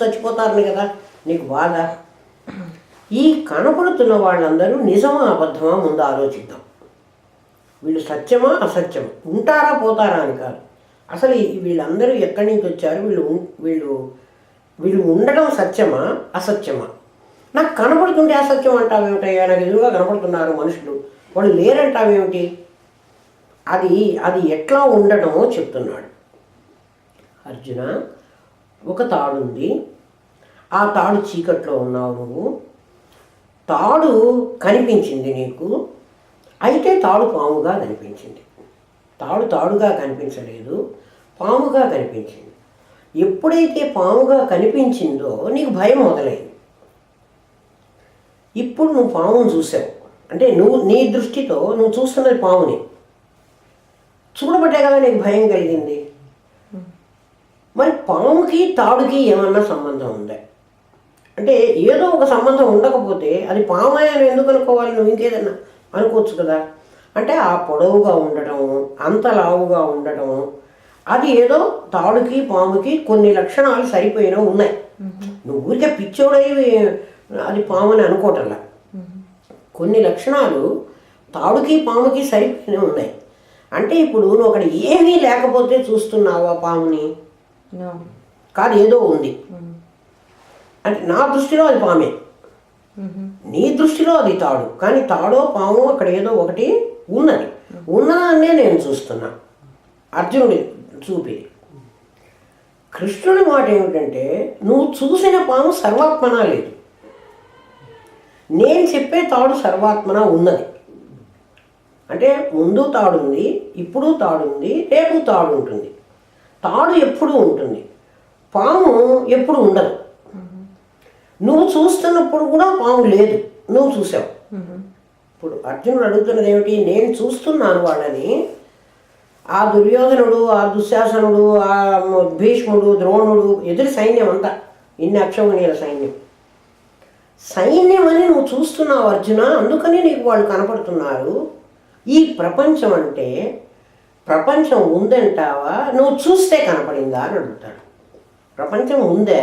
చచ్చిపోతారని కదా నీకు బాధ. ఈ కనపడుతున్న వాళ్ళందరూ నిజమా అబద్ధమా ముందు ఆలోచిద్దాం. వీళ్ళు సత్యమా అసత్యమా, ఉంటారా పోతారా అని కాదు. అసలు వీళ్ళందరూ ఎక్కడి నుంచి వచ్చారు, వీళ్ళు వీళ్ళు ఉండడం సత్యమా అసత్యమా? నాకు కనపడుతుంటే అసత్యం అంటావేమిటయ్యా, నాకు ఎదురుగా కనపడుతున్నారు మనుషులు, వాళ్ళు లేరంటావేమిటి? అది ఎట్లా ఉండడమో చెప్తున్నాడు. అర్జున, ఒక తాడుంది, ఆ తాడు చీకట్లో ఉన్నావు నువ్వు, తాడు కనిపించింది నీకు, అయితే తాడు పాముగా కనిపించింది. తాడు తాడుగా కనిపించలేదు, పాముగా కనిపించింది. ఎప్పుడైతే పాముగా కనిపించిందో నీకు భయం మొదలైంది. ఇప్పుడు నువ్వు పామును చూసావు అంటే నీ దృష్టితో నువ్వు చూస్తున్నది పాముని చూడబట్టే కదా నీకు భయం కలిగింది. మరి పాముకి తాడుకి ఏమన్నా సంబంధం ఉందా అంటే ఏదో ఒక సంబంధం ఉండకపోతే అది పామే అని ఎందుకు అనుకోవాలి, నువ్వు ఇంకేదన్నా అనుకోవచ్చు కదా. అంటే ఆ పొడవుగా ఉండటం, అంత లావుగా ఉండటం, అది ఏదో తాడుకి పాముకి కొన్ని లక్షణాలు సరిపోయినా ఉన్నాయి. నువ్వు ఊరికే పిచ్చోడవి అది పాము అని అనుకోవటంలా, కొన్ని లక్షణాలు తాడుకి పాముకి సరిపోయినా ఉన్నాయి. అంటే ఇప్పుడు నువ్వు అక్కడ ఏమీ లేకపోతే చూస్తున్నావా పాముని? కాదు, ఏదో ఉంది అంటే నా దృష్టిలో అది పామే, నీ దృష్టిలో అది తాడు. కానీ తాడో పాము అక్కడ ఏదో ఒకటి ఉన్నది, ఉన్నదాన్నే నేను చూస్తున్నా. అర్జునుడి చూపి కృష్ణుడి మాట ఏమిటంటే నువ్వు చూసిన పాము సర్వాత్మన లేదు, నేను చెప్పే తాడు సర్వాత్మన ఉన్నది. అంటే ముందు తాడుంది, ఇప్పుడు తాడుంది, రేపు తాడు ఉంటుంది. తాడు ఎప్పుడు ఉంటుంది, పాము ఎప్పుడు ఉండదు. నువ్వు చూస్తున్నప్పుడు కూడా పాము లేదు, నువ్వు చూసావు. ఇప్పుడు అర్జునుడు అడుగుతున్నది ఏమిటి, నేను చూస్తున్నాను వాళ్ళని. ఆ దుర్యోధనుడు, ఆ దుశ్శాసనుడు, ఆ భీష్ముడు, ద్రోణుడు, ఎదురు సైన్యం అంతా, ఇన్ని అక్షౌహిణీల సైన్యం అని నువ్వు చూస్తున్నావు అర్జున, అందుకని నీకు వాళ్ళు కనపడుతున్నారు. ఈ ప్రపంచం అంటే ప్రపంచం ఉందంటావా, నువ్వు చూస్తే కనపడిందా అని అడుగుతాడు. ప్రపంచం ఉందే,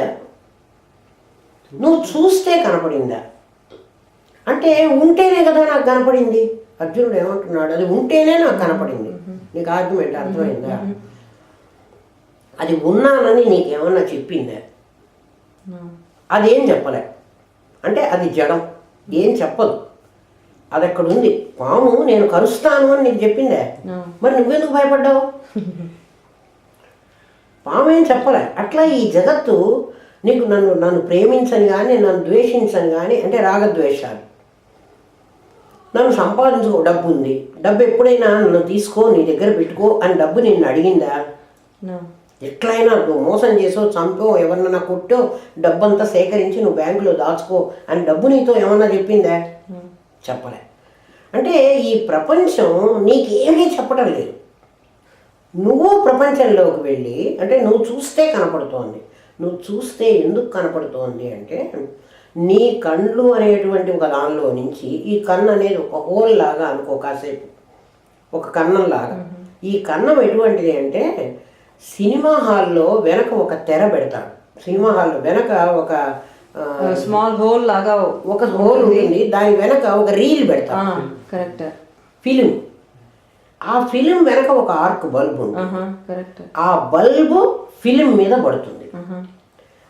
నువ్వు చూస్తే కనపడిందా అంటే ఉంటేనే కదా నాకు కనపడింది. అర్జునుడు ఏమంటున్నాడు, అది ఉంటేనే నాకు కనపడింది. నీకు ఆర్గ్యుమెంట్ అర్థమైందా? అది ఉన్నానని నీకేమన్నా చెప్పిందా? అదేం చెప్పలే. అంటే అది జడం, ఏం చెప్పదు. అది అక్కడ ఉంది. పాము నేను కరుస్తాను అని నీకు చెప్పిందే, మరి నువ్వెందుకు భయపడ్డావు? పాము ఏం చెప్పలే. అట్లా ఈ జగత్తు నీకు నన్ను ప్రేమించని కానీ, నన్ను ద్వేషించని కానీ, అంటే రాగద్వేషాలు, నన్ను సంపాదించుకో, డబ్బు ఉంది, డబ్బు ఎప్పుడైనా నన్ను తీసుకో, నీ దగ్గర పెట్టుకో అని డబ్బు నిన్ను అడిగిందా? ఎట్లయినా నువ్వు మోసం చేసో, చంపో, ఎవరినన్నా కొట్టో, డబ్బంతా సేకరించి నువ్వు బ్యాంకులో దాచుకో అని డబ్బు నీతో ఏమన్నా చెప్పిందా? చెప్పలే. అంటే ఈ ప్రపంచం నీకేమీ చెప్పడం లేదు. నువ్వు ప్రపంచంలోకి వెళ్ళి, అంటే నువ్వు చూస్తే కనపడుతోంది. నువ్వు చూస్తే ఎందుకు కనపడుతోంది అంటే నీ కళ్ళు అనేటువంటి ఒక దానిలో నుంచి, ఈ కన్ను అనేది ఒక హోల్ లాగా అనుకో, కాసేపు ఒక కన్నంలాగా. ఈ కన్నం ఎటువంటిది అంటే సినిమా హాల్లో వెనక ఒక తెర పెడతాడు. సినిమా హాల్లో వెనక ఒక స్మాల్ హోల్ లాగా ఒక హోల్ ఉంటుంది, దాని వెనక ఒక రీల్ పెడతాడు. కరెక్ట్. ఫిలిం, ఆ ఫిలిం వెనక ఒక ఆర్క్ బల్బ్ ఉంటుంది. ఆ బల్బు ఫిలిం మీద పడుతుంది.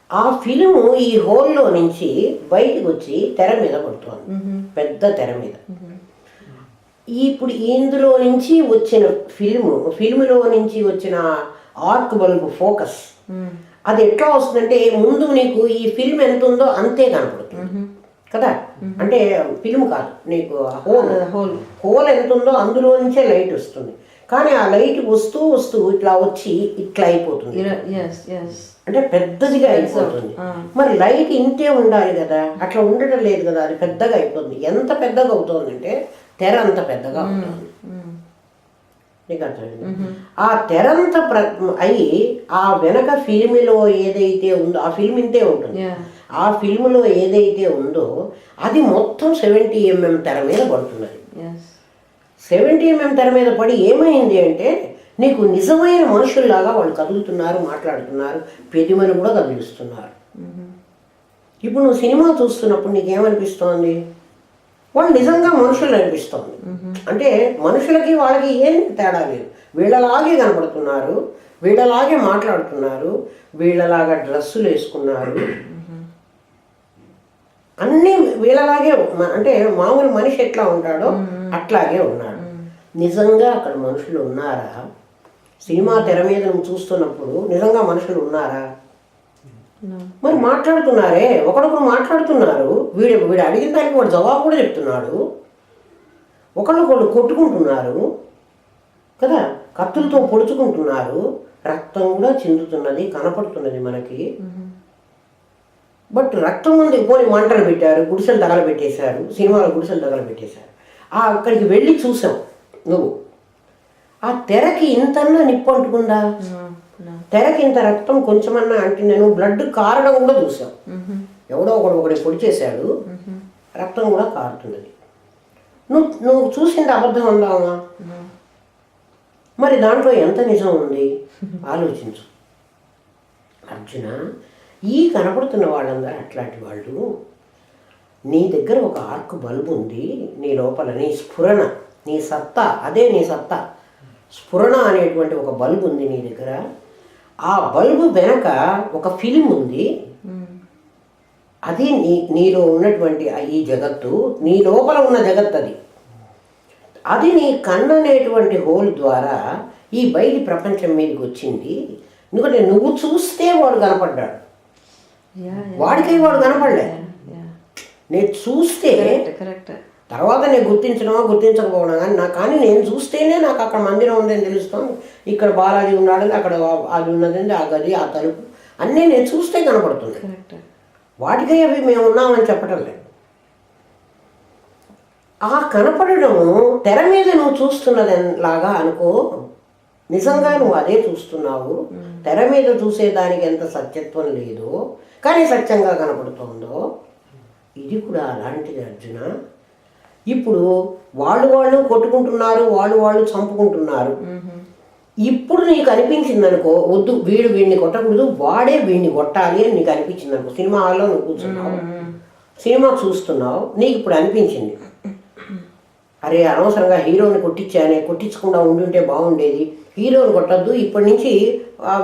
ఆ ఫిలిం ఈ హోల్లో నుంచి బయటకు వచ్చి తెర మీద పడుతుంది, పెద్ద తెర మీద. ఇప్పుడు ఇందులో నుంచి వచ్చిన ఫిల్మ్లో నుంచి వచ్చిన ఆర్క్ బల్బ్ ఫోకస్ అది ఎట్లా వస్తుందంటే ముందు నీకు ఈ ఫిల్మ్ ఎంత ఉందో అంతే కనపడుతుంది కదా. అంటే ఫిల్మ్ కాదు, నీకు హోల్ ఎంత ఉందో అందులో నుంచే లైట్ వస్తుంది. కానీ ఆ లైట్ వస్తూ వస్తూ ఇట్లా వచ్చి ఇట్లా అయిపోతుంది, అంటే పెద్దదిగా అయిపోతుంది. మరి లైట్ ఇంతే ఉండాలి కదా, అట్లా ఉండటం లేదు కదా, అది పెద్దగా అయిపోతుంది. ఎంత పెద్దగా అవుతుంది అంటే తెర అంత పెద్దగా అవుతుంది. నీకు అర్థమైంది? ఆ తెరంత అయి ఆ వెనక ఫిల్మ్లో ఏదైతే ఉందో ఆ ఫిల్మ్ ఇంతే ఉంటుంది. ఆ ఫిల్మ్లో ఏదైతే ఉందో అది మొత్తం 70 mm తెర మీద పడుతున్నది. 70 mm తెర మీద పడి ఏమైంది అంటే నీకు నిజమైన మనుషుల్లాగా వాళ్ళు కదులుతున్నారు, మాట్లాడుతున్నారు, పెదిమని కూడా కదిలిస్తున్నారు. ఇప్పుడు నువ్వు సినిమా చూస్తున్నప్పుడు నీకేమనిపిస్తోంది? వాళ్ళు నిజంగా మనుషులు అనిపిస్తోంది. అంటే మనుషులకి వాళ్ళకి ఏం తేడా లేదు. వీళ్ళలాగే కనపడుతున్నారు, వీళ్ళలాగే మాట్లాడుతున్నారు, వీళ్ళలాగా డ్రెస్సులు వేసుకున్నారు, అన్నీ వీళ్ళలాగే. అంటే మామూలు మనిషి ఎట్లా ఉంటాడో అట్లాగే ఉన్నాడు. నిజంగా అక్కడ మనుషులు ఉన్నారా? సినిమా తెర మీద నువ్వు చూస్తున్నప్పుడు నిజంగా మనుషులు ఉన్నారా? మరి మాట్లాడుతున్నారే, ఒకడొకరు మాట్లాడుతున్నారు. వీడు అడిగిన దానికి వాడు జవాబు కూడా చెప్తున్నాడు. ఒకళ్ళొకళ్ళు కొట్టుకుంటున్నారు కదా, కత్తులతో పొడుచుకుంటున్నారు, రక్తం కూడా చిందుతున్నది, కనపడుతున్నది మనకి. బట్ రక్తం ముందు పోని మంటలు పెట్టారు, గుడిసెలు తగలబెట్టేశారు, సినిమాలో గుడిసెలు తగలబెట్టేశారు. అక్కడికి వెళ్ళి చూసాం నువ్వు. ఆ తెరకి ఇంతన్నా నిప్పు అంటుకుందా? తెరకి ఇంత రక్తం కొంచెమన్నా అంటే నేను బ్లడ్ కారడం కూడా చూసాం. ఎవడో ఒకటి పొడి చేశాడు, రక్తం కూడా కారుతున్నది. నువ్వు చూసింది అబద్ధం అందామా? మరి దాంట్లో ఎంత నిజం ఉంది ఆలోచించు అర్జున. ఈ కనపడుతున్న వాళ్ళందరూ అట్లాంటి వాళ్ళు. నీ దగ్గర ఒక ఆర్క్ బల్బు ఉంది, నీ లోపల నీ స్ఫురణ, నీ సత్తా, అదే నీ సత్తా. స్ఫురణ అనేటువంటి ఒక బల్బు ఉంది నీ దగ్గర. ఆ బల్బు వెనక ఒక ఫిలిం ఉంది. అది నీలో ఉన్నటువంటి ఈ జగత్తు, నీ లోపల ఉన్న జగత్తు అది. అది నీ కన్ను అనేటువంటి హోల్ ద్వారా ఈ బయటి ప్రపంచం మీదకి వచ్చింది. ఎందుకంటే నువ్వు చూస్తే వాడు కనపడ్డాడు, వాడికి వాడు కనపడలే. నేను చూస్తే తర్వాత నేను గుర్తించడమా గుర్తించకపోవడం కానీ నేను చూస్తేనే నాకు అక్కడ మందిరం ఉందని తెలుస్తాం, ఇక్కడ బాలాజీ ఉన్నాడు, అక్కడ అది ఉన్నదండి, ఆ గది, ఆ తలుపు అన్నీ నేను చూస్తే కనపడుతుంది. వాటికై అవి మేము ఉన్నామని చెప్పటం లేదు. ఆ కనపడము తెర మీద నువ్వు చూస్తున్నది లాగా అనుకో. నిజంగా నువ్వు అదే చూస్తున్నావు. తెర మీద చూసేదానికి ఎంత సత్యత్వం లేదో కానీ సత్యంగా కనపడుతోందో, ఇది కూడా అలాంటిది అర్జున. ఇప్పుడు వాళ్ళు కొట్టుకుంటున్నారు, వాళ్ళు చంపుకుంటున్నారు. ఇప్పుడు నీకు అనిపించింది అనుకో, వద్దు వీడిని కొట్టకూడదు, వాడే వీడిని కొట్టాలి అని నీకు అనిపించింది అనుకో. సినిమా హాల్లో నువ్వు కూర్చున్నావు, సినిమా చూస్తున్నావు, నీకు ఇప్పుడు అనిపించింది, అరే అనవసరంగా హీరోని కొట్టించకుండా ఉండుంటే బాగుండేది, హీరోని కొట్టద్దు, ఇప్పటి నుంచి ఆ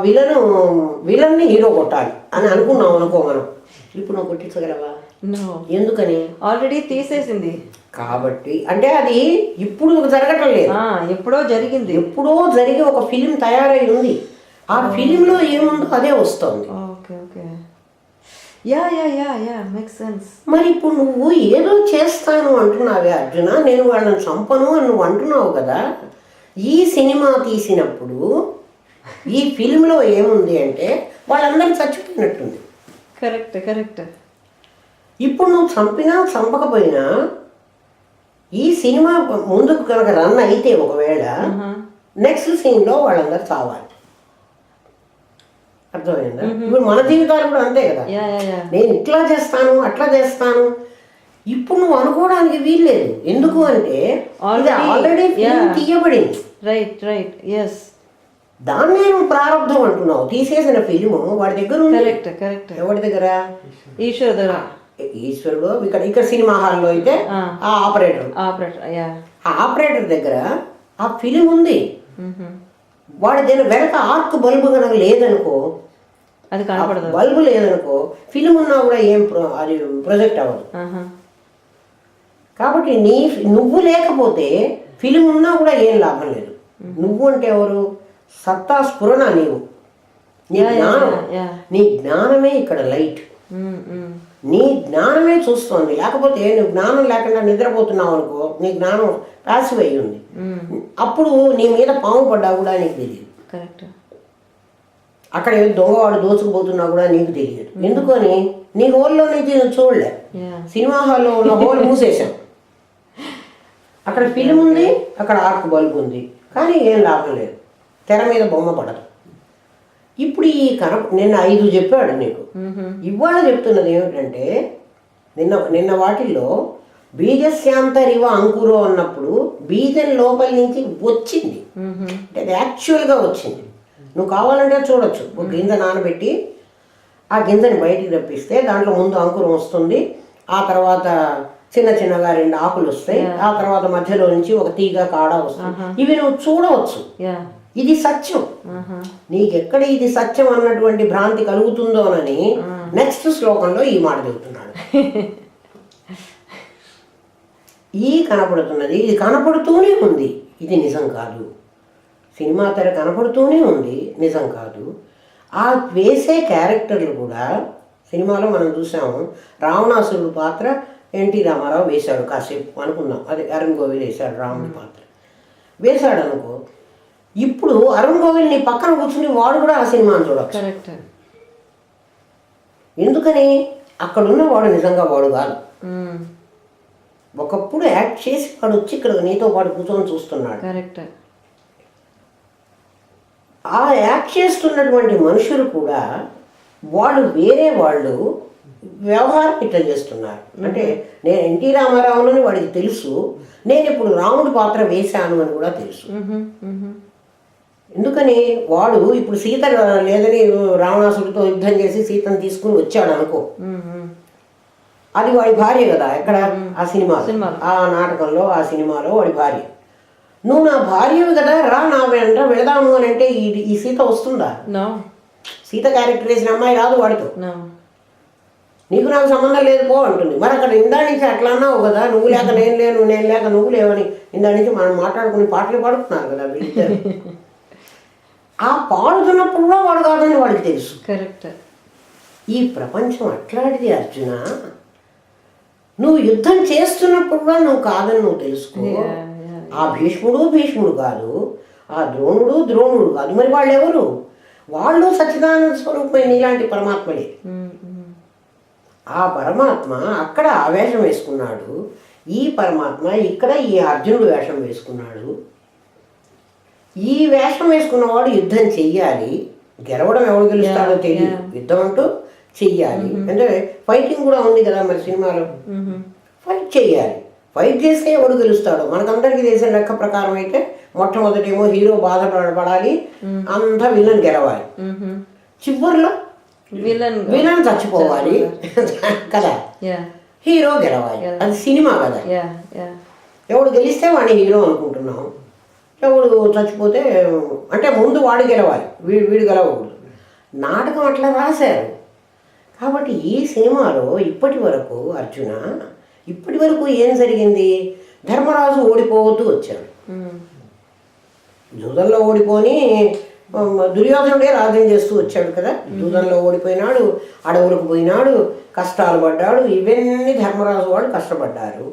విలన్ని హీరో కొట్టాలి అని అనుకున్నావు అనుకో. మనం ఇప్పుడు నువ్వు కొట్టించగలవా? ఎందుకని? ఆల్రెడీ తీసేసింది కాబట్టి. అంటే అది ఇప్పుడు జరగటం లేదు, ఎప్పుడో జరిగింది. ఎప్పుడో జరిగి ఒక ఫిలిం తయారై ఉంది. ఆ ఫిలింలో ఏముందో అదే వస్తుంది. మరి ఇప్పుడు నువ్వు ఏదో చేస్తాను అంటున్నావే అర్జున, నేను వాళ్ళని చంపను అని నువ్వు అంటున్నావు కదా. ఈ సినిమా తీసినప్పుడు ఈ ఫిలింలో ఏముంది అంటే వాళ్ళందరూ చచ్చిపోయినట్టుంది. కరెక్ట్. ఇప్పుడు నువ్వు చంపినా చంపకపోయినా ఈ సినిమా ముందుకు కనుక రన్ అయితే ఒకవేళ నెక్స్ట్ సీన్లో వాళ్ళందరూ చావాలి. అర్థమైందా? ఇప్పుడు మన జీవితాలు కూడా అంతే కదా. నేను ఇట్లా చేస్తాను, అట్లా చేస్తాను, ఇప్పుడు నువ్వు అనుకోవడానికి వీల్లేదు. ఎందుకు అంటే ఆల్రెడీ తీయబడింది. రైట్. దాన్నే నువ్వు ప్రారంభం అంటున్నావు. తీసేసిన ఫిలిము వాడి దగ్గర ఉంది. ఎవరి దగ్గర? ఈశ్వరుడు. ఇక్కడ సినిమా హాల్లో అయితే ఆ ఆపరేటర్ దగ్గర ఆ ఫిలిం ఉంది. వాడి దగ్గర వెనక ఆర్క్ బల్బు కనుక లేదనుకో, అది కనపడదు. బల్బు లేదనుకో, ఫిలిం ఉన్నా కూడా ఏం అది ప్రొజెక్ట్ అవ్వదు. కాబట్టి నువ్వు లేకపోతే ఫిలిం ఉన్నా కూడా ఏం లాభం లేదు. నువ్వు అంటే ఎవరు? సత్తా స్ఫురణ. నీ జ్ఞానమే ఇక్కడ లైట్. నీ జ్ఞానమే చూస్తోంది. లేకపోతే నువ్వు జ్ఞానం లేకుండా నిద్రపోతున్నావు అనుకో, నీ జ్ఞానం ప్యాసివ్ అయ్యి ఉంది. అప్పుడు నీ మీద పాము పడ్డా కూడా నీకు తెలియదు. అక్కడ దొంగవాడు దోచుకుపోతున్నా కూడా నీకు తెలియదు. ఎందుకని? నీ హోల్లో నుంచి నువ్వు చూడలే. సినిమా హాల్లో ఉన్న హోల్ మూసేశాం. అక్కడ ఫిలిం ఉంది, అక్కడ ఆర్క్ బల్బ్ ఉంది, కానీ ఏం లాభం లేదు, తెర మీద బొమ్మ పడదు. ఇప్పుడు ఈ నిన్న 5 చెప్పాడు నీకు, ఇవాళ చెప్తున్నది ఏమిటంటే నిన్న వాటిల్లో బీజస్యాంతరివ అంకురో అన్నప్పుడు బీజం లోపల నుంచి వచ్చింది. అంటే అది యాక్చువల్గా వచ్చింది. నువ్వు కావాలంటే చూడొచ్చు. ఒక గింజ నానబెట్టి ఆ గింజని బయటికి రప్పిస్తే దాంట్లో ముందు అంకురం వస్తుంది, ఆ తర్వాత చిన్న చిన్నగా 2 ఆకులు వస్తాయి, ఆ తర్వాత మధ్యలో నుంచి ఒక తీగ కాడ వస్తుంది. ఇవి నువ్వు చూడవచ్చు. ఇది సత్యం. నీకెక్కడ ఇది సత్యం అన్నటువంటి భ్రాంతి కలుగుతుందోనని నెక్స్ట్ శ్లోకంలో ఈ మాట చెబుతున్నాడు. ఈ కనపడుతున్నది, ఇది కనపడుతూనే ఉంది, ఇది నిజం కాదు. సినిమా తెర కనపడుతూనే ఉంది, నిజం కాదు. ఆ వేసే క్యారెక్టర్లు కూడా సినిమాలో మనం చూసాము. రావణాసురుడు పాత్ర ఎన్టీ రామారావు వేశాడు, కాసేపు అనుకుందాం, అదే అరుణ్ గోవిల్ వేశాడు రాముడి పాత్ర వేశాడు అనుకో. ఇప్పుడు అరుణ్ గోవిల్ నీ పక్కన కూర్చుని వాడు కూడా ఆ సినిమాని చూడవచ్చు. కరెక్ట్. ఎందుకని అక్కడున్న వాడు నిజంగా వాడు కాదు. ఒకప్పుడు యాక్ట్ చేసి వాడు వచ్చి ఇక్కడ నీతో పాటు కూర్చొని చూస్తున్నాడు. కరెక్ట్. ఆ యాక్ట్ చేస్తున్నటువంటి మనుషులు కూడా వాళ్ళు వేరే వాళ్ళు వ్యవహారం ఇట్లా చేస్తున్నారు. అంటే నేను ఎన్టీ రామారావుని వాడికి తెలుసు, నేను ఇప్పుడు రాముడి పాత్ర వేశాను అని కూడా తెలుసు. ఎందుకని వాడు ఇప్పుడు సీత లేదని రావణాసుడితో యుద్ధం చేసి సీతను తీసుకుని వచ్చాడు అనుకో, అది వాడి భార్య కదా. ఎక్కడ ఆ సినిమా, ఆ నాటకంలో, ఆ సినిమాలో వాడి భార్య. నువ్వు నా భార్యవి కదా, రా నా వెంట వెళదాము అని అంటే ఈ సీత వస్తుందా? సీత క్యారెక్టర్ వేసిన అమ్మాయి రాదు వాడితో. నీకు నాకు సంబంధం లేదు పో అంటుంది. మరి అక్కడ ఇందా నుంచి అట్లా అన్నావు కదా, నువ్వు లేక నేను లేను, నేను లేక నువ్వు లేవని ఇందా నుంచి మనం మాట్లాడుకుని పాటలు పాడుతున్నారు కదా వీళ్ళిద్దరు. ఆ పాడుతున్నప్పుడు కూడా వాడు కాదని వాడికి తెలుసు. కరెక్ట్. ఈ ప్రపంచం అట్లాంటిది అర్జున. నువ్వు యుద్ధం చేస్తున్నప్పుడు కూడా నువ్వు కాదని నువ్వు తెలుసుకో. ఆ భీష్ముడు కాదు, ఆ ద్రోణుడు కాదు. మరి వాళ్ళు ఎవరు? వాళ్ళు సచ్చిదానంద స్వరూపమైన ఇలాంటి పరమాత్మలే. ఆ పరమాత్మ అక్కడ ఆవేశం వేసుకున్నాడు, ఈ పరమాత్మ ఇక్కడ ఈ అర్జునుడు వేషం వేసుకున్నాడు. ఈ వేషం వేసుకున్నవాడు యుద్ధం చెయ్యాలి. గెలవడం ఎవడు గెలుస్తాడో తెలియదు, యుద్ధం అంటూ చెయ్యాలి. అంటే ఫైటింగ్ కూడా ఉంది కదా మరి సినిమాలో. ఫైట్ చెయ్యాలి. ఫైట్ చేస్తే ఎవడు గెలుస్తాడో మనకందరికీ తెలిసిన లెక్క ప్రకారం అయితే మొట్టమొదటేమో హీరో బాధపడాలి, అంతా విలన్ గెలవాలి, చివరిలో విలన్ చచ్చిపోవాలి కదా, హీరో గెలవాలి. అది సినిమా కదా. ఎవడు గెలిస్తే వాడిని హీరో అనుకుంటున్నాం, ఎవడు చచ్చిపోతే అంటే ముందు వాడు గెలవాలి, వీడు గెలవకూడదు. నాటకం అట్లా రాశారు. కాబట్టి ఈ సినిమాలో ఇప్పటి వరకు అర్జున, ఇప్పటి వరకు ఏం జరిగింది? ధర్మరాజు ఓడిపోతూ వచ్చాడు. జూదంలో ఓడిపోని దుర్యోధనుడే రాజ్యం చేస్తూ వచ్చాడు కదా. జూదంలో ఓడిపోయినాడు, అడవులకు పోయినాడు, కష్టాలు పడ్డాడు. ఇవన్నీ ధర్మరాజు వాళ్ళు కష్టపడ్డారు.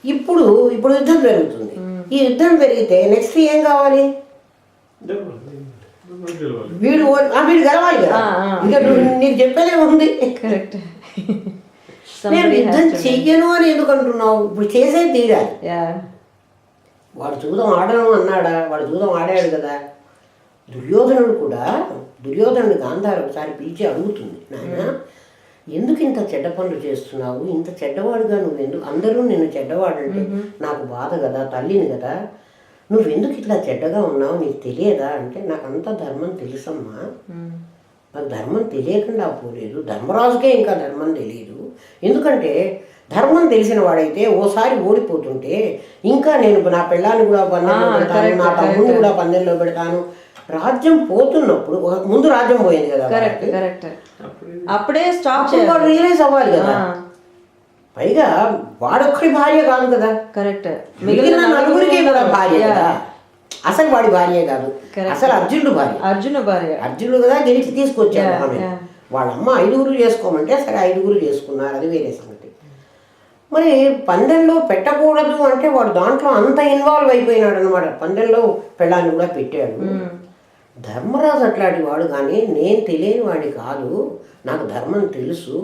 ఇప్పుడు యుద్ధం జరుగుతుంది. ఈ యుద్ధం జరిగితే నెక్స్ట్ ఏం కావాలి? వీడు గెలవాలి కదా. ఇక నీకు చెప్పేదే ఉంది. నేను యుద్ధం చెయ్యను అని ఎందుకు అంటున్నావు? ఇప్పుడు చేసేది తీరాలి. వాడు జూదం ఆడను అన్నాడా? వాడు జూదం ఆడాడు కదా. దుర్యోధనుడు గాంధారి ఒకసారి పిలిచి అడుగుతుంది, నాయన ఎందుకు ఇంత చెడ్డ పనులు చేస్తున్నావు? ఇంత చెడ్డవాడుగా నువ్వెందుకు? అందరూ నిన్ను చెడ్డవాడంటే నాకు బాధ కదా, తల్లిని కదా, నువ్వెందుకు ఇట్లా చెడ్డగా ఉన్నావు? నీకు తెలియదా అంటే, నాకు అంత ధర్మం తెలుసమ్మా, నాకు ధర్మం తెలియకుండా పోలేదు. ధర్మరాజుకే ఇంకా ధర్మం తెలియదు. ఎందుకంటే ధర్మం తెలిసిన వాడైతే ఓసారి ఓడిపోతుంటే ఇంకా నేను నా పిల్లాన్ని కూడా పందెంలో పెడతాను, నా తమ్ముడిని కూడా పందెంలో పెడతాను. రాజ్యం పోతున్నప్పుడు ముందు రాజ్యం పోయింది కదా, అప్పుడే స్టాప్ వాడు రియలైజ్ అవ్వాలి కదా. పైగా వాడొక్కడి భార్య కాదు కదా, మిగిలిన నలుగురికి కూడా భార్య కదా. అసలు వాడి భార్యే కాదు, అసలు అర్జునుడు కదా గెలిచి తీసుకొచ్చాడు. ఆమె వాళ్ళమ్మ 5 చేసుకోమంటే సరే 5 చేసుకున్నారు, అది వేరే సంగతి. మరి పందెంలో పెట్టకూడదు అంటే వాడు దాంట్లో అంత ఇన్వాల్వ్ అయిపోయినాడు అనమాట. పందెంలో పెళ్ళాన్ని కూడా పెట్టాడు. ధర్మరాజు అట్లాంటి వాడు, కానీ నేను తెలియని వాడి కాదు, నాకు ధర్మం తెలుసు.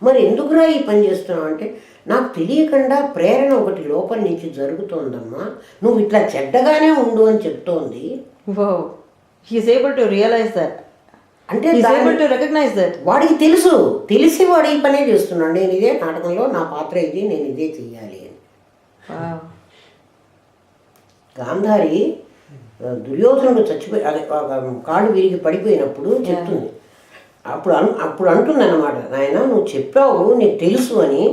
మరి ఎందుకురా ఈ పని చేస్తున్నావు అంటే, నాకు తెలియకుండా ప్రేరణ ఒకటి లోపల నుంచి జరుగుతోందమ్మా, నువ్వు ఇట్లా చెడ్డగానే ఉండు అని చెప్తోంది. అంటే వాడికి తెలుసు, తెలిసి వాడు ఈ పనే చేస్తున్నాడు. నేను ఇదే నాటకంలో నా పాత్ర ఇది, నేను ఇదే చెయ్యాలి అని. గాంధారి దుర్యోధనుడు చచ్చిపోయి అదే కాళ్ళు విరిగి పడిపోయినప్పుడు చెప్తుంది, అప్పుడు అంటుందన్నమాట, నాయన నువ్వు చెప్పావు నీకు తెలుసు అని,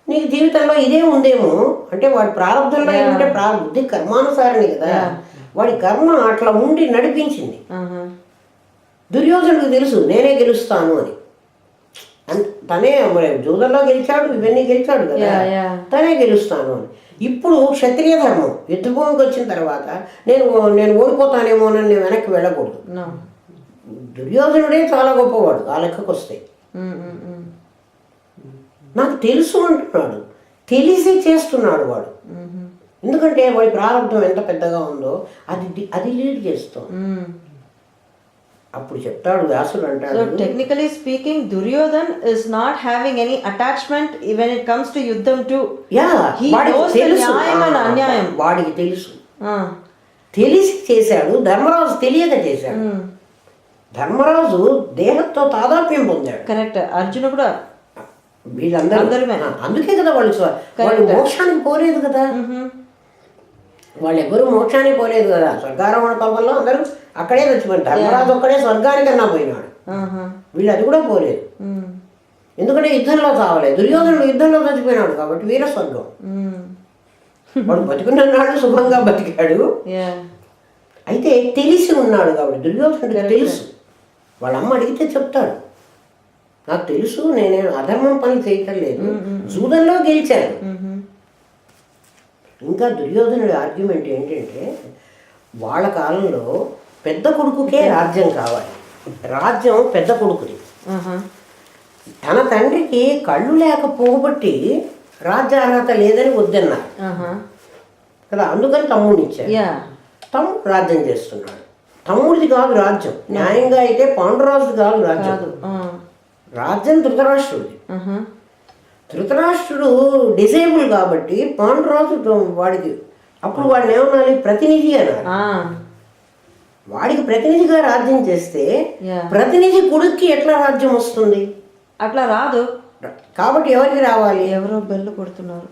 నీకు జీవితంలో ఇదే ఉందేమో. అంటే వాడి ప్రారంభంలో ఏంటంటే బుద్ధి కర్మానుసారని కదా, వాడి కర్మ అట్లా ఉండి నడిపించింది. దుర్యోధనుడికి తెలుసు నేనే గెలుస్తాను అని. తనే మరి జూదంలో గెలిచాడు, ఇవన్నీ గెలిచాడు కదా, తనే గెలుస్తాను అని. ఇప్పుడు క్షత్రియ ధర్మం యుద్ధభూమికి వచ్చిన తర్వాత నేను ఓడిపోతానేమోనని నేను వెనక్కి వెళ్ళకూడదు. దుర్యోధనుడే చాలా గొప్పవాడు ఆ లెక్కకు వస్తే. నాకు తెలుసు అంటున్నాడు, తెలిసి చేస్తున్నాడు వాడు. ఎందుకంటే వాడి ప్రారంభం ఎంత పెద్దగా ఉందో అది లీడ్ చేస్తుంది. అప్పుడు చెప్తాడు వ్యాసుడు అంటాడు, so technically speaking Duryodhan is not having any attachment when it comes to యుద్ధం టు. అన్యాయం వాడికి తెలుసు, తెలిసి చేశాడు. ధర్మరాజు తెలియక చేశాడు. ధర్మరాజు దేహంతో తాదాత్మ్యం పొందాడు. కరెక్ట్. అర్జును కూడా వీళ్ళందరూ అందుకే కదా వాళ్ళు మోక్షానికి పోలేదు కదా, వాళ్ళెవ్వరూ మోక్షానికి పోలేదు కదా. స్వర్గారోహణ పర్వంలో అందరూ అక్కడే చచ్చిపోయారు. ధర్మరాజు ఒక్కడే స్వర్గానికన్నా పోయినాడు, వీళ్ళు అది కూడా పోలేదు. ఎందుకంటే యుద్ధంలో చావలేదు. దుర్యోధనుడు యుద్ధంలో చచ్చిపోయినాడు కాబట్టి వీర స్వర్గం. వాడు బతికున్నాడు, శుభంగా బతికాడు. అయితే తెలిసి ఉన్నాడు కాబట్టి దుర్యోధనుడికి తెలుసు. వాళ్ళ అమ్మ అడిగితే చెప్తాడు, నాకు తెలుసు నేనే అధర్మం పని చేయటం లేదు, జూదంలో గెలిచాను. ఇంకా దుర్యోధనుడి ఆర్గ్యుమెంట్ ఏంటంటే, వాళ్ళ కాలంలో పెద్ద కొడుకుకే రాజ్యం కావాలి, రాజ్యం పెద్ద కొడుకుది. తన తండ్రికి కళ్ళు లేకపోబట్టి రాజ్యార్హత లేదని వద్దన్నారు కదా, అందుకని తమ్ముడిని ఇచ్చారు. తమ్ముడు రాజ్యం చేస్తున్నాడు. తమ్ముడిది కాదు రాజ్యం, న్యాయంగా అయితే పాండురాజుది కాదు రాజ్యం, రాజ్యం ధృతరాష్ట్రుడిది. ధృతరాష్ట్రుడు డిసేబుల్ కాబట్టి పాండురాజు వాడికి, అప్పుడు వాడిని ఏమనాలి, ప్రతినిధి అన్నారు. వాడికి ప్రతినిధిగా రాజ్యం చేస్తే ప్రతినిధి కొడుక్కి ఎట్లా రాజ్యం వస్తుంది? అట్లా రాదు. కాబట్టి ఎవరికి రావాలి? ఎవరో బెల్లు కొడుతున్నారు.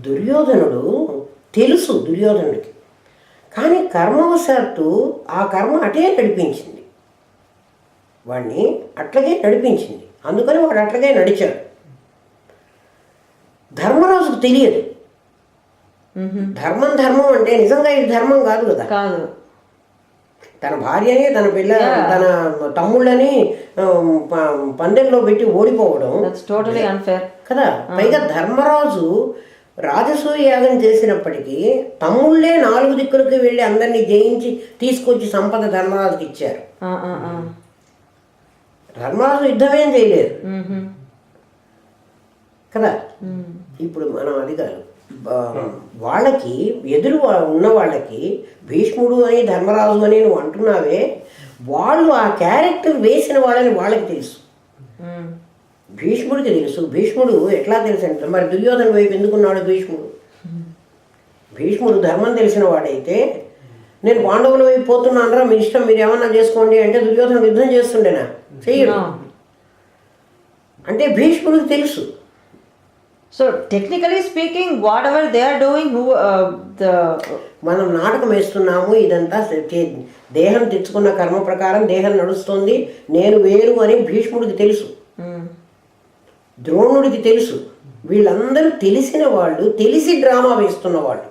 దుర్యోధనుడు తెలుసు దుర్యోధనుడికి, కానీ కర్మవశాత్తు ఆ కర్మ అటే నడిపించింది, వాడిని అట్లాగే నడిపించింది. అందుకని వాడు అట్లాగే నడిచాడు. ధర్మరాజుకు తెలియదు ధర్మం అంటే నిజంగా ఇది ధర్మం కాదు కదా. కాదు. తన భార్యని, తన పిల్ల, తన తమ్ముళ్ళని పందెంలో పెట్టి ఓడిపోవడం కదా. పైగా ధర్మరాజు రాజసూయ యాగం చేసినప్పటికీ తమ్ముళ్ళే 4 దిక్కులకి వెళ్ళి అందరినీ జయించి తీసుకొచ్చి సంపద ధర్మరాజుకి ఇచ్చారు. ధర్మరాజు యుద్ధమేం చేయలేదు కదా. ఇప్పుడు మనం అది కాదు, వాళ్ళకి ఎదురు ఉన్న వాళ్ళకి భీష్ముడు అని ధర్మరాజు అని నువ్వు అంటున్నావే, వాళ్ళు ఆ క్యారెక్టర్ వేసిన వాళ్ళని వాళ్ళకి తెలుసు. భీష్ముడికి తెలుసు. భీష్ముడు ఎట్లా తెలుసు అంటే, మరి దుర్యోధన వైపు ఎందుకున్నాడు భీష్ముడు? భీష్ముడు ధర్మం తెలిసిన వాడైతే, నేను పాండవుల వైపు పోతున్నానరా, మీ ఇష్టం, మీరు ఏమన్నా చేసుకోండి అంటే దుర్యోధనుడు యుద్ధం చేస్తుండేనా? చెయ్యడు. అంటే భీష్ముడికి తెలుసు. So technically speaking whatever they are doing, మనం నాటకం వేస్తున్నాము, ఇదంతా దేహం తెచ్చుకున్న కర్మ ప్రకారం దేహం నడుస్తుంది, నేను వేరు అని భీష్ముడికి తెలుసు, ద్రోణుడికి తెలుసు. వీళ్ళందరూ తెలిసిన వాళ్ళు, తెలిసి డ్రామా వేస్తున్న వాళ్ళు.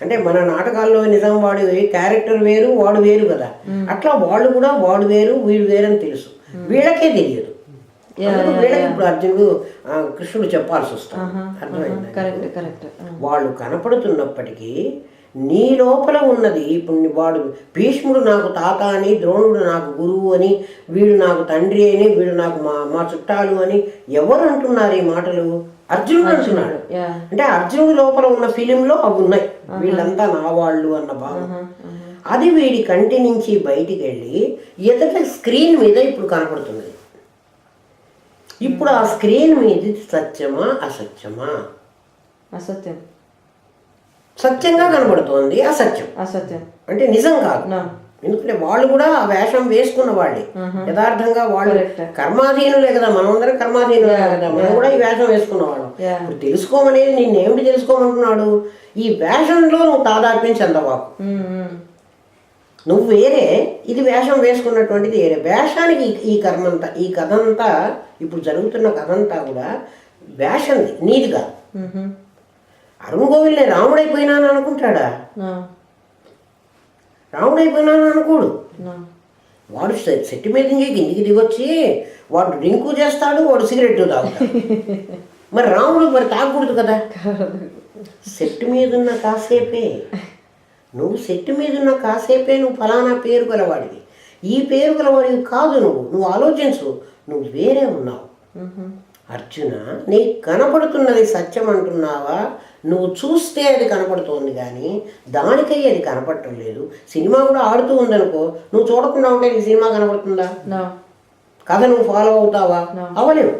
అంటే మన నాటకాల్లో నిజం వాడు క్యారెక్టర్ వేరు, వాడు వేరు కదా. అట్లా వాళ్ళు కూడా వాడు వేరు వీడు వేరు అని తెలుసు, వీళ్ళకే తెలియదు. వీళ్ళకి ఇప్పుడు అర్జునుడు కృష్ణుడు చెప్పాల్సి వస్తుంది. అర్థమైంది? వాళ్ళు కనపడుతున్నప్పటికీ నీ లోపల ఉన్నది. ఇప్పుడు వాడు భీష్ముడు నాకు తాత అని, ద్రోణుడు నాకు గురువు అని, వీడు నాకు తండ్రి అని, వీడు నాకు మా చుట్టాలు అని ఎవరు అంటున్నారు ఈ మాటలు? అర్జునుడు అంటున్నాడు. అంటే అర్జునుడి లోపల ఉన్న ఫిలింలో అవి ఉన్నాయి, వీళ్ళంతా నా వాళ్ళు అన్న భావం. అది వీడి కంటి నుంచి బయటికి వెళ్ళి ఎదుట స్క్రీన్ మీద ఇప్పుడు కనపడుతున్నది. ఇప్పుడు ఆ స్క్రీన్ మీద సత్యమా అసత్యమా? అసత్యం. సత్యంగా కనబడుతోంది, అసత్యం. అసత్యం అంటే నిజం కాదు. ఎందుకంటే వాళ్ళు కూడా ఆ వేషం వేసుకున్న వాళ్ళే, యథార్థంగా వాళ్ళు కర్మాధీనులే కదా. మనమందరం కర్మాధీనులే కదా, మనం కూడా ఈ వేషం వేసుకున్న వాళ్ళం. ఇప్పుడు తెలుసుకోమనేది నిన్నేమిటి తెలుసుకోమంటున్నాడు? ఈ వేషంలో నువ్వు తాదాత్మ్యం చెందవాకు. నువ్వు వేరే, ఇది వేషం వేసుకున్నటువంటిది వేరే. వేషానికి ఈ కథ అంతా ఇప్పుడు జరుగుతున్న కథ అంతా కూడా వేషంది, నీదిగా. అరుణ్ గోవిల్ నేను రాముడైపోయినాను అనుకుంటాడా? రాముడైపోయినాను అనుకోడు. వాడు సెట్ మీద నుంచి కిందికి దిగొచ్చి వాడు డ్రింకు చేస్తాడు, వాడు సిగరెట్ తాగుతాడు. మరి రాముడు మరి తాగకూడదు కదా. సెట్ మీద ఉన్న కాసేపే నువ్వు నువ్వు ఫలానా పేరు గలవాడివి, ఈ పేరు గలవాడివి కాదు. నువ్వు ఆలోచించు, నువ్వు వేరే ఉన్నావు. అర్జున, నీకు కనపడుతున్నది సత్యం అంటున్నావా? నువ్వు చూస్తే అది కనపడుతోంది కానీ దానికై అది కనపడటం లేదు. సినిమా కూడా ఆడుతూ ఉందనుకో, నువ్వు చూడకుండా ఉంటే నీకు సినిమా కనపడుతుందా? కథ నువ్వు ఫాలో అవుతావా? అవ్వలేవు.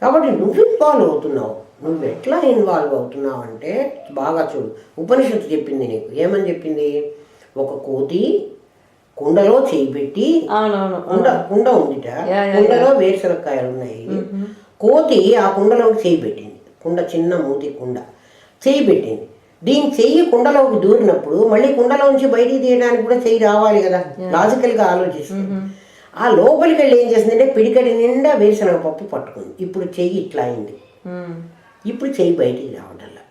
కాబట్టి నువ్వు ఇన్వాల్వ్ అవుతున్నావు. నువ్వు ఎట్లా ఇన్వాల్వ్ అవుతున్నావు అంటే బాగా చూడు. ఉపనిషత్తు చెప్పింది నీకు. ఏమని చెప్పింది? ఒక కోతి కుండలో చేయి పెట్టి, కుండ ఉందిట, కుండలో వేరుశనక్కాయలు ఉన్నాయి. కోతి ఆ కుండలోకి చేయి పెట్టింది. కుండ చిన్న మూతి కుండ చేయి పెట్టింది. దీని చెయ్యి కుండలోకి దూరినప్పుడు మళ్ళీ కుండలోంచి బయటికి తీయడానికి కూడా చెయ్యి రావాలి కదా, లాజికల్గా ఆలోచిస్తుంది. ఆ లోపలికి వెళ్ళి ఏం చేసిందంటే పిడికడి నిండా వేరుశనగ పప్పు పట్టుకుంది. ఇప్పుడు చెయ్యి ఇట్లా అయింది. ఇప్పుడు చెయ్యి బయటికి రావటంలా.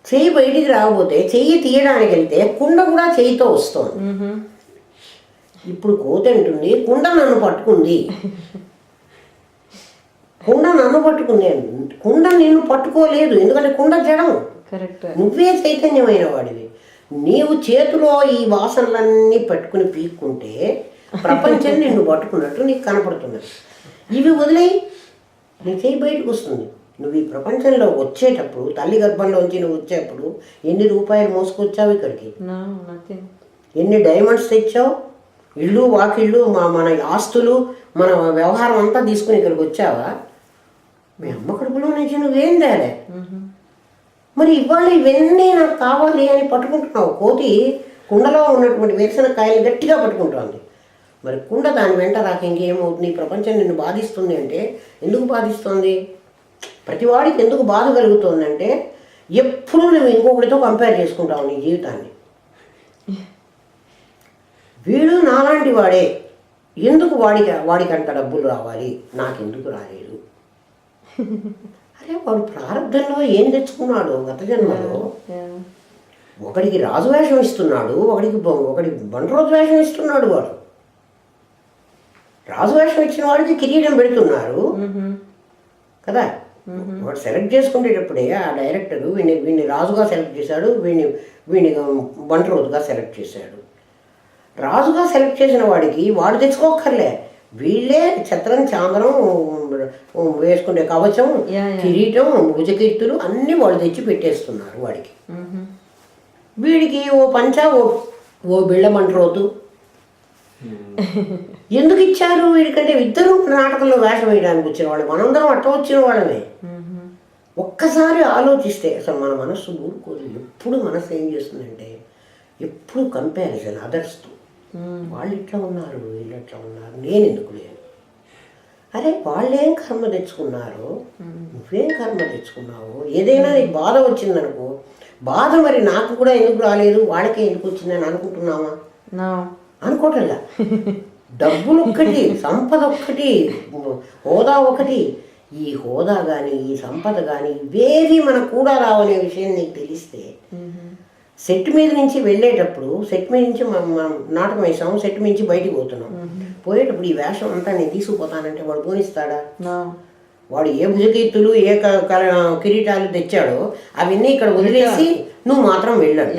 చెయ్యి బయటికి రాకపోతే చెయ్యి తీయడానికి వెళ్తే కుండ కూడా చెయ్యితో వస్తుంది. ఇప్పుడు కోతి అంటుంది, కుండ నన్ను పట్టుకుంది. కుండ నన్ను పట్టుకుంది. కుండ నిన్ను పట్టుకోలేదు, ఎందుకంటే కుండ జడం, నువ్వే చైతన్యమైన వాడివి. నీవు చేతిలో ఈ వాసనలన్నీ పట్టుకుని పీక్కుంటే ప్రపంచం నిన్ను పట్టుకున్నట్టు నీకు కనపడుతున్నది. ఇవి వదిలేయి, నీ చేయి బయటకు వస్తుంది. నువ్వు ఈ ప్రపంచంలో వచ్చేటప్పుడు, తల్లి గర్భంలోంచి నువ్వు వచ్చేటప్పుడు ఎన్ని రూపాయలు మోసుకొచ్చావు ఇక్కడికి? ఎన్ని డైమండ్స్ తెచ్చావు? ఇల్లు వాకిళ్ళు, మన ఆస్తులు, మన వ్యవహారం అంతా తీసుకుని ఇక్కడికి వచ్చావా? మీ అమ్మ కడుపులో నుంచి నువ్వేం తేలే. మరి ఇవాళ ఇవన్నీ నాకు కావాలి అని పట్టుకుంటున్నావు. కోతి కుండలో ఉన్నటువంటి వేరుశనక్కాయలు గట్టిగా పట్టుకుంటోంది. మరి కుండ దాని వెంట రాక ఇంకేమవుతుంది? ఈ ప్రపంచం నిన్ను బాధిస్తుంది అంటే ఎందుకు బాధిస్తుంది? ప్రతివాడికి ఎందుకు బాధ కలుగుతుందంటే ఎప్పుడూ నువ్వు ఇంకొకటితో కంపేర్ చేసుకుంటావు నీ జీవితాన్ని. వీడు నాలాంటి వాడే, ఎందుకు వాడికి అంత డబ్బులు రావాలి, నాకెందుకు రాలేదు? అరే వాడు ప్రారంభంలో ఏం తెచ్చుకున్నాడు గత జన్మలో? ఒకడికి రాజు వేషం ఇస్తున్నాడు, ఒకడికి బండరోజు వేషం ఇస్తున్నాడు. వాడు రాజు వేషం ఇచ్చిన వాడికి కిరీటం పెడుతున్నారు కదా. వాడు సెలెక్ట్ చేసుకునేటప్పుడే ఆ డైరెక్టరు వీడిని రాజుగా సెలెక్ట్ చేశాడు, వీడిని బంటరోజుగా సెలెక్ట్ చేశాడు. రాజుగా సెలెక్ట్ చేసిన వాడికి వాడు తెచ్చుకోక్కర్లే, వీళ్ళే ఛత్రం చాంద్రం వేసుకునే కవచం, కిరీటం, భుజకీర్తులు అన్నీ వాళ్ళు తెచ్చి పెట్టేస్తున్నారు వాడికి. వీడికి ఓ పంచ, ఓ బిళ్ళ మంటరోతు ఎందుకు ఇచ్చారు? వీడికంటే ఇద్దరు నాటకంలో వేషం వేయడానికి వచ్చిన వాళ్ళు, మనందరం అట్లా వచ్చిన వాళ్ళమే. ఒక్కసారి ఆలోచిస్తే అసలు మన మనస్సు ఊరుకోదు. ఎప్పుడు మనస్సు ఏం చేస్తుందంటే ఎప్పుడు కంపారిజన్ అదర్స్తో. వాళ్ళు ఇట్లా ఉన్నారు, వీళ్ళు ఇట్లా ఉన్నారు, నేను ఎందుకు లేను? అరే వాళ్ళేం కర్మ తెచ్చుకున్నారు, నువ్వేం కర్మ తెచ్చుకున్నావు? ఏదైనా నీకు బాధ వచ్చిందనుకో, బాధ మరి నాకు కూడా ఎందుకు రాలేదు, వాళ్ళకే ఎందుకు వచ్చిందని అనుకుంటున్నావా? అనుకోవట్లా. డబ్బులు ఒక్కటి, సంపద ఒక్కటి, హోదా ఒకటి. ఈ హోదా కానీ ఈ సంపద కానీ ఇవేవి మనకు కూడా రావనే విషయం నీకు తెలిస్తే, సెట్ మీద నుంచి వెళ్ళేటప్పుడు, సెట్ మీద నుంచి మనం నాటకం వేసాము, సెట్ మీద నుంచి బయటికి పోతున్నాం, పోయేటప్పుడు ఈ వేషం అంతా నేను తీసుకుపోతానంటే వాడు పోనిస్తాడా? వాడు ఏ భుజకీర్తులు, ఏ కిరీటాలు తెచ్చాడో అవన్నీ ఇక్కడ వదిలేసి నువ్వు మాత్రం వెళ్ళాడు.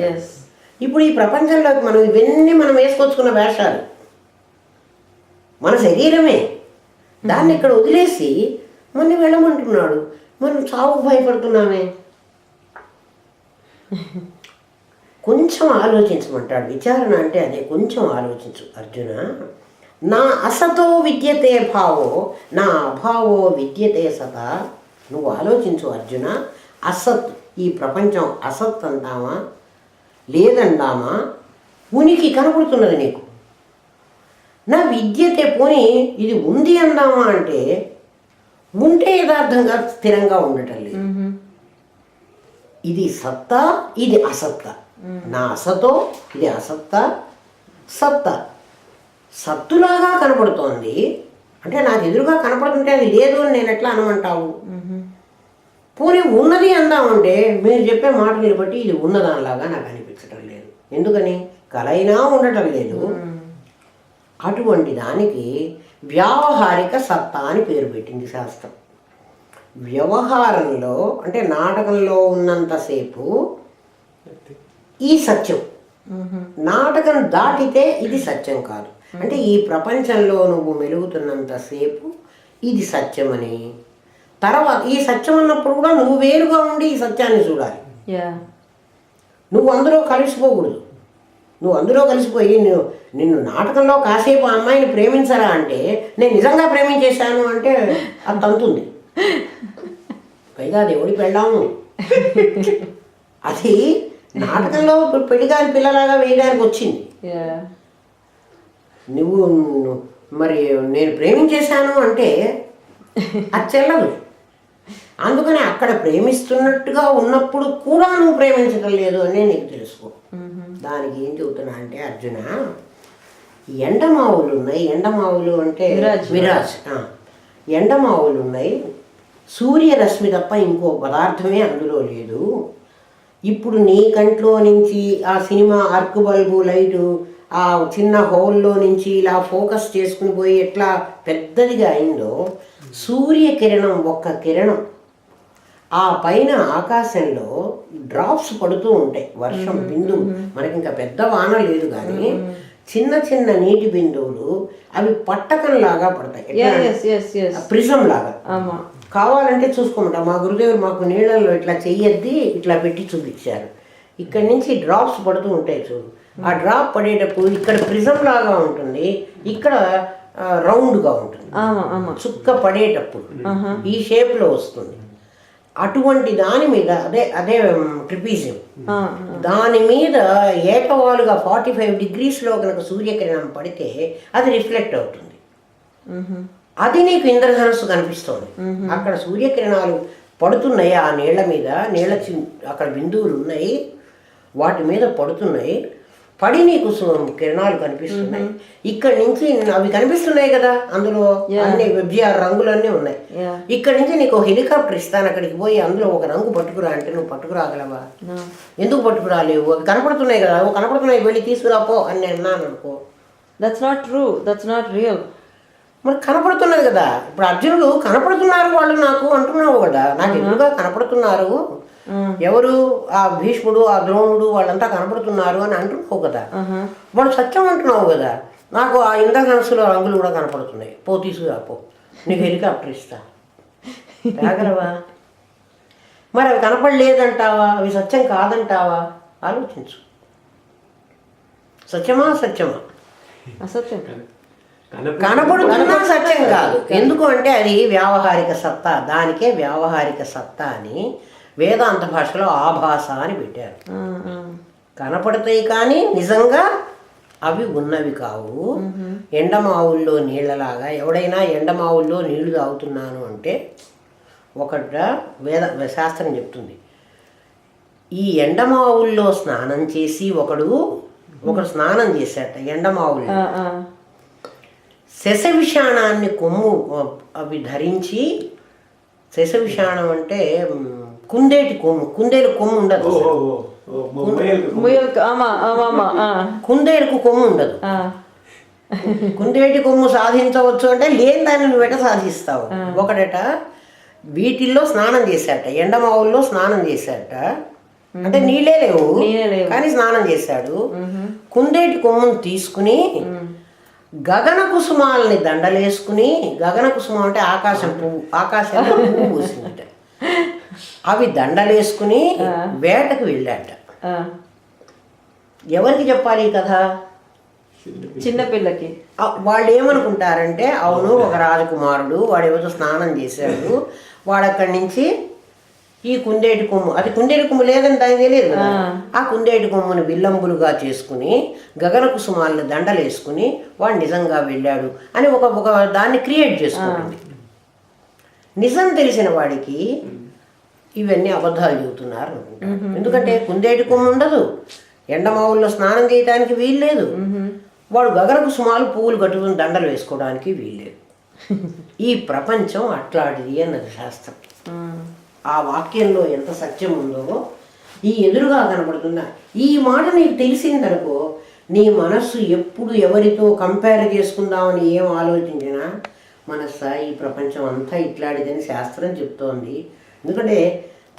ఇప్పుడు ఈ ప్రపంచంలోకి మనం ఇవన్నీ మనం వేసుకొచ్చుకున్న వేషాలు, మన శరీరమే, దాన్ని ఇక్కడ వదిలేసి మనం వెళ్ళమంటున్నాడు. మనం చావుకు భయపడుతున్నామే. కొంచెం ఆలోచించమంటాడు. విచారణ అంటే అదే, కొంచెం ఆలోచించు అర్జున. నా అసతో విద్యతే భావో, నా అభావో విద్యతే సత. నువ్వు ఆలోచించు అర్జున. అసత్, ఈ ప్రపంచం అసత్ అంటామా లేదంటామా? ఉనికి కనపడుతున్నది నీకు. నా విద్యతే, పోని ఇది ఉంది అందామా అంటే ఉంటే యథార్థంగా స్థిరంగా ఉండటం లేదు. ఇది సత్తా, ఇది అసత్తా. నా అసతో ఇది అసత్తా, సత్తా సత్తులాగా కనపడుతోంది అంటే నాకు ఎదురుగా కనపడుతుంటే అది లేదు అని నేను ఎట్లా అనమంటావు? పోనీ ఉన్నది అందామంటే మీరు చెప్పే మాటలు బట్టి ఇది ఉన్నదానిలాగా నాకు అనిపించటం లేదు. ఎందుకని? కలైనా ఉండటం లేదు. అటువంటి దానికి వ్యావహారిక సత్తా అని పేరు పెట్టింది శాస్త్రం. వ్యవహారంలో అంటే నాటకంలో ఉన్నంతసేపు ఈ సత్యం, నాటకం దాటితే ఇది సత్యం కాదు. అంటే ఈ ప్రపంచంలో నువ్వు మెలుగుతున్నంతసేపు ఇది సత్యమని, తర్వాత ఈ సత్యం అన్నప్పుడు కూడా నువ్వు వేరుగా ఉండి ఈ సత్యాన్ని చూడాలి. నువ్వు అందులో కలిసిపోకూడదు. నువ్వు అందులో కలిసిపోయి నిన్ను నాటకంలో కాసేపు ఆ అమ్మాయిని ప్రేమించరా అంటే నేను నిజంగా ప్రేమించేశాను అంటే అది తంతుంది. పైగా దేవుడి పెళ్ళాము అది నాటకంలో పెళ్లిగాని పిల్లలాగా వేయడానికి వచ్చింది. నువ్వు మరి నేను ప్రేమించేశాను అంటే అది చెల్లదు. అందుకని అక్కడ ప్రేమిస్తున్నట్టుగా ఉన్నప్పుడు కూడా నువ్వు ప్రేమించడం లేదు అని నీకు తెలుసుకో. దానికి ఏం చెబుతున్నా అంటే అర్జున, ఎండమావులు ఉన్నాయి. ఎండమావులు అంటే విరాజ్. ఎండమావులు ఉన్నాయి. సూర్యరశ్మి తప్ప ఇంకో పదార్థమే అందులో లేదు. ఇప్పుడు నీ కంట్లో నుంచి ఆ సినిమా ఆర్క్ బల్బు లైటు ఆ చిన్న హోల్లో నుంచి ఇలా ఫోకస్ చేసుకుని పోయి ఎట్లా పెద్దదిగా అయిందో, సూర్యకిరణం ఒక్క కిరణం ఆ పైన ఆకాశంలో డ్రాప్స్ పడుతూ ఉంటాయి. వర్షం బిందువు, మనకి ఇంకా పెద్ద వాన లేదు కానీ చిన్న చిన్న నీటి బిందువులు అవి పట్టకంలాగా పడతాయి, ప్రిజం లాగా. కావాలంటే చూసుకోమంటా, మా గురుదేవులు మాకు నీళ్ళల్లో ఇట్లా చెయ్యద్ది ఇట్లా పెట్టి చూపించారు. ఇక్కడి నుంచి డ్రాప్స్ పడుతూ ఉంటాయి చూడు. ఆ డ్రాప్ పడేటప్పుడు ఇక్కడ ప్రిజం లాగా ఉంటుంది, ఇక్కడ రౌండ్గా ఉంటుంది. చుక్క పడేటప్పుడు ఈ షేప్లో వస్తుంది. అటువంటి దాని మీద అదే ట్రిపీజియం, దాని మీద ఏకవాలుగా 45 degreesలో కనుక సూర్యకిరణం పడితే అది రిఫ్లెక్ట్ అవుతుంది. అది నీకు ఇంద్రధనస్సు కనిపిస్తుంది. అక్కడ సూర్యకిరణాలు పడుతున్నాయి ఆ నీళ్ల మీద, అక్కడ బిందువులు ఉన్నాయి, వాటి మీద పడుతున్నాయి. పడి నీకు కిరణాలు కనిపిస్తున్నాయి. ఇక్కడి నుంచి అవి కనిపిస్తున్నాయి కదా, అందులో అన్ని వెబ్జిఆర్ రంగులన్నీ ఉన్నాయి. ఇక్కడి నుంచి నీకు హెలికాప్టర్ ఇస్తాను, అక్కడికి పోయి అందులో ఒక రంగు పట్టుకురా అంటే నువ్వు పట్టుకురాగలవా? ఎందుకు పట్టుకురాలేవు? అవి కనపడుతున్నాయి కదా, కనపడుతున్నాయి, వెళ్ళి తీసుకురాపో అని నేను అన్నాను అనుకో. That's not true, that's not real. మరి కనపడుతున్నది కదా. ఇప్పుడు అర్జునుడు కనపడుతున్నారు వాళ్ళు నాకు అంటున్నావు కదా, నాకు ఎదురుగా కనపడుతున్నారు. ఎవరు? ఆ భీష్ముడు, ఆ ద్రోణుడు, వాళ్ళంతా కనపడుతున్నారు అని అంటున్నావు కదా. వాడు సత్యం అంటున్నావు కదా. నాకు ఆ ఇంద్రధనస్సులో రంగులు కూడా కనపడుతున్నాయి, పో తీసుకురాపో, నీకు హెలికాప్టర్ ఇస్తా. రాగలవా? మరి అవి కనపడలేదంటావా? అవి సత్యం కాదంటావా? ఆలోచించు. సత్యమా అసత్యమా? అసత్యం. కనపడుతున్నా సత్యం కాదు. ఎందుకు అంటే అది వ్యావహారిక సత్తా. దానికే వ్యావహారిక సత్తా అని వేదాంత భాషలో ఆభాస అని పెట్టారు. కనపడతాయి కానీ నిజంగా అవి ఉన్నవి కావు. ఎండమావుల్లో నీళ్ళలాగా ఎవడైనా ఎండమావుల్లో నీళ్లు తాగుతున్నాను అంటే శాస్త్రం చెప్తుంది, ఈ ఎండమావుల్లో స్నానం చేసి ఒకడు స్నానం చేశాట ఎండమావుల్లో. శశవిషాణాన్ని కొమ్ము అవి ధరించి, శశవిషాణం అంటే కుందేటి కొమ్ము, కుందేలు కొమ్ము ఉండదు, కుందేలుకు కొమ్ము ఉండదు. కుందేటి కొమ్ము సాధించవచ్చు అంటే లేని దాన్ని నువ్వు ఎట సాధిస్తావు? ఒకడట వీటిల్లో స్నానం చేశాట, ఎండమావుల్లో స్నానం చేశాట, అంటే నీళ్ళే లేవు కానీ స్నానం చేశాడు. కుందేటి కొమ్మును తీసుకుని గగన కుసుమాలని దండలేసుకుని, గగన కుసుమం అంటే ఆకాశం పువ్వు, ఆకాశంలో పువ్వు పూసిందట, అవి దండలేసుకుని వేటకు వెళ్ళాట. ఎవరికి చెప్పాలి ఈ కథ? చిన్నపిల్లకి. వాళ్ళు ఏమనుకుంటారంటే, అవును ఒక రాజకుమారుడు వాడు ఎవరో స్నానం చేశాడు, వాడు అక్కడి నుంచి ఈ కుందేటి కొమ్ము, అది కుందేటి కొమ్ము లేదని దానికి తెలియదు కదా, ఆ కుందేటి కొమ్ముని విల్లంబులుగా చేసుకుని గగన కుసుమాలను దండలేసుకుని వాడు నిజంగా వెళ్ళాడు అని ఒక దాన్ని క్రియేట్ చేసుకుంటుంది. నిజం తెలిసిన వాడికి ఇవన్నీ అబద్ధాలు చెబుతున్నారు. ఎందుకంటే కుందేటి కొమ్ము ఉండదు, ఎండమావుల్లో స్నానం చేయడానికి వీల్లేదు, వాడు గగనకు సుమాలు పువ్వులు కట్టుకుని దండలు వేసుకోవడానికి వీల్లేదు. ఈ ప్రపంచం అట్లాంటిది అన్నది శాస్త్రం. ఆ వాక్యంలో ఎంత సత్యం ఉందో ఈ ఎదురుగా కనపడుతుందా. ఈ మాట నీకు తెలిసిందనుకో, నీ మనస్సు ఎప్పుడు ఎవరితో కంపేర్ చేసుకుందామని ఏం ఆలోచించినా మనస్సా ఈ ప్రపంచం అంతా ఇట్లాంటిదని శాస్త్రం చెప్తోంది. ఎందుకంటే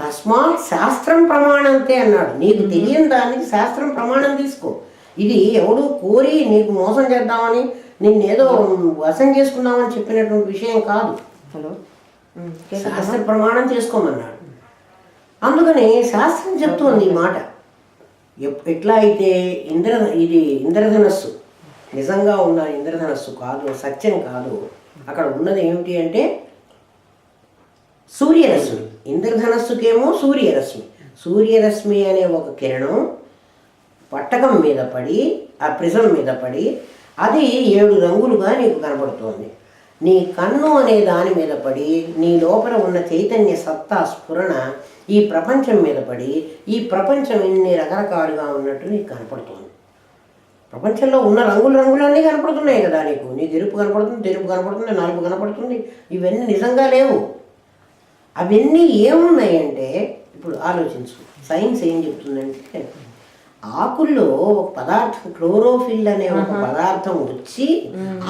తస్మాత్ శాస్త్రం ప్రమాణంతే అన్నాడు. నీకు తెలియని దానికి శాస్త్రం ప్రమాణం తీసుకో. ఇది ఎవడు కోరి నీకు మోసం చేద్దామని నిన్నేదో వశం చేసుకుందామని చెప్పినటువంటి విషయం కాదు. హలో, శాస్త్ర ప్రమాణం చేసుకోమన్నాడు. అందుకని శాస్త్రం చెప్తోంది ఈ మాట. ఎట్లా అయితే ఇది ఇంద్రధనస్సు నిజంగా ఉన్న ఇంద్రధనస్సు కాదు, సత్యం కాదు. అక్కడ ఉన్నది ఏమిటి అంటే సూర్యరశ్మి. ఇంద్రధనస్సుకేమో సూర్యరశ్మి. సూర్యరశ్మి అనే ఒక కిరణం పట్టకం మీద పడి, ఆ ప్రిజం మీద పడి, అది 7 రంగులుగా నీకు కనపడుతోంది. నీ కన్ను అనే దాని మీద పడి, నీ లోపల ఉన్న చైతన్య సత్తా స్ఫురణ ఈ ప్రపంచం మీద పడి, ఈ ప్రపంచం ఇన్ని రకరకాలుగా ఉన్నట్టు నీకు కనపడుతుంది. ప్రపంచంలో ఉన్న రంగులన్నీ కనపడుతున్నాయి కదా నీకు. నీకు ఎరుపు కనపడుతుంది, తెలుపు కనపడుతుంది, నలుపు కనపడుతుంది. ఇవన్నీ నిజంగా లేవు. అవన్నీ ఏమున్నాయంటే, ఇప్పుడు ఆలోచించు. సైన్స్ ఏం చెప్తుందంటే, ఆకుల్లో ఒక పదార్థం క్లోరోఫిల్ అనే ఒక పదార్థం వచ్చి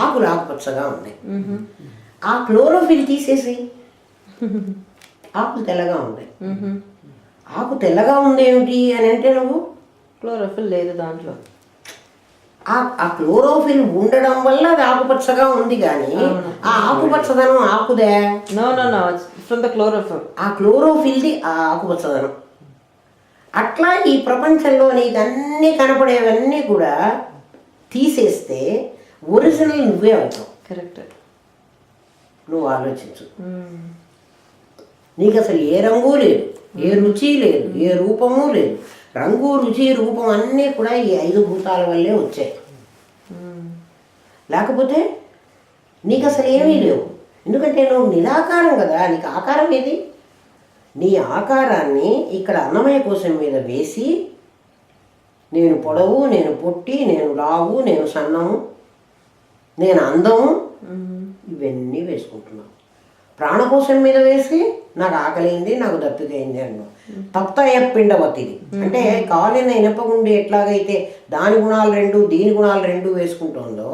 ఆకులు ఆకుపచ్చగా ఉన్నాయి. ఆ క్లోరోఫిల్ తీసేసి ఆకులు తెల్లగా ఉన్నాయి. ఆకు తెల్లగా ఉందేమిటి అని అంటే నువ్వు క్లోరోఫిల్ లేదు దాంట్లో. ఆ క్లోరోఫిల్ ఉండడం వల్ల అది ఆకుపచ్చగా ఉంది, కానీ ఆ ఆకుపచ్చదనం ఆకుదే. No no no, from the chlorophyll. ఆ క్లోరోఫిల్ది ఆ ఆకుపచ్చదనం. అట్లా ఈ ప్రపంచంలో నీకు అన్నీ కనపడేవన్నీ కూడా తీసేస్తే ఒరిజినల్ నువ్వే అవుతావు. కరెక్ట్. నువ్వు ఆలోచించు. నీకు అసలు ఏ రంగు లేదు, ఏ రుచి లేదు, ఏ రూపము లేదు. రంగు, రుచి, రూపం అన్నీ కూడా ఈ 5 భూతాల వల్లే వచ్చాయి. లేకపోతే నీకు అసలు ఏమీ లేవు. ఎందుకంటే నువ్వు నిరాకారం కదా. నీకు ఆకారం ఏది? నీ ఆకారాన్ని ఇక్కడ అన్నమయ కోశం మీద వేసి, నేను పొడవు, నేను పొట్టి, నేను లావు, నేను సన్నము, నేను అందము, ఇవన్నీ వేసుకుంటున్నావు. ప్రాణకోశం మీద వేసి నాకు ఆకలింది, నాకు దప్పికైంది అన్నావు. తప్తాయ పిండవతిది అంటే కాలిన ఇనపగుండి ఎట్లాగైతే దాని గుణాలు 2 దీని గుణాలు 2 వేసుకుంటుందో,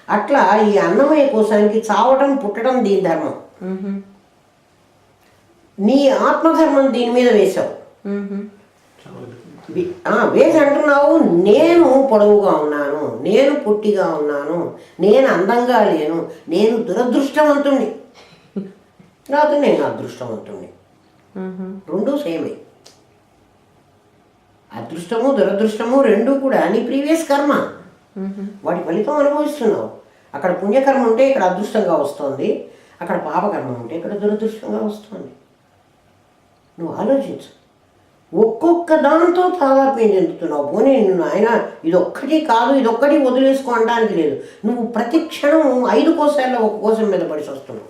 అట్లా ఈ అన్నమయ కోశానికి చావటం పుట్టడం దీని ధర్మం. నీ ఆత్మధర్మం దీని మీద వేశావు. వేసి అంటున్నావు, నేను పొడవుగా ఉన్నాను, నేను పొట్టిగా ఉన్నాను, నేను అందంగా లేను, నేను దురదృష్టవంతుణ్ణి, రాదు నేను అదృష్టవంతుణ్ణి. 2 సేమే. అదృష్టము దురదృష్టము 2 కూడా నీ ప్రీవియస్ కర్మ. వాటి ఫలితం అనుభవిస్తున్నావు. అక్కడ పుణ్యకర్మ ఉంటే ఇక్కడ అదృష్టంగా వస్తుంది, అక్కడ పాపకర్మ ఉంటే ఇక్కడ దురదృష్టంగా వస్తుంది. నువ్వు ఆలోచించు. ఒక్కొక్క దాంతో తాదాత్మ్యం చెందుతున్నావు. పోనీ నిన్ను ఆయన ఇదొక్కటి కాదు, ఇదొక్కటి వదిలేసుకో అనడానికి లేదు. నువ్వు ప్రతి క్షణం 5 కోశాల్లో ఒక కోశం మీద పడి వస్తున్నావు.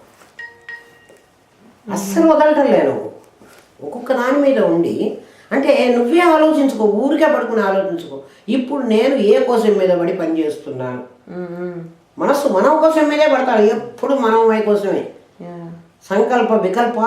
అస్సలు వదలటం లేదు నువ్వు. ఒక్కొక్క దాని మీద ఉండి అంటే నువ్వే ఆలోచించుకో, ఊరికే పడుకుని ఆలోచించుకో. ఇప్పుడు నేను ఏ కోశం మీద పడి పని చేస్తున్నాను? మనస్సు మనం కోసం మీదే పడతాడు. ఎప్పుడు మనమై కోసమే. సంకల్ప వికల్ప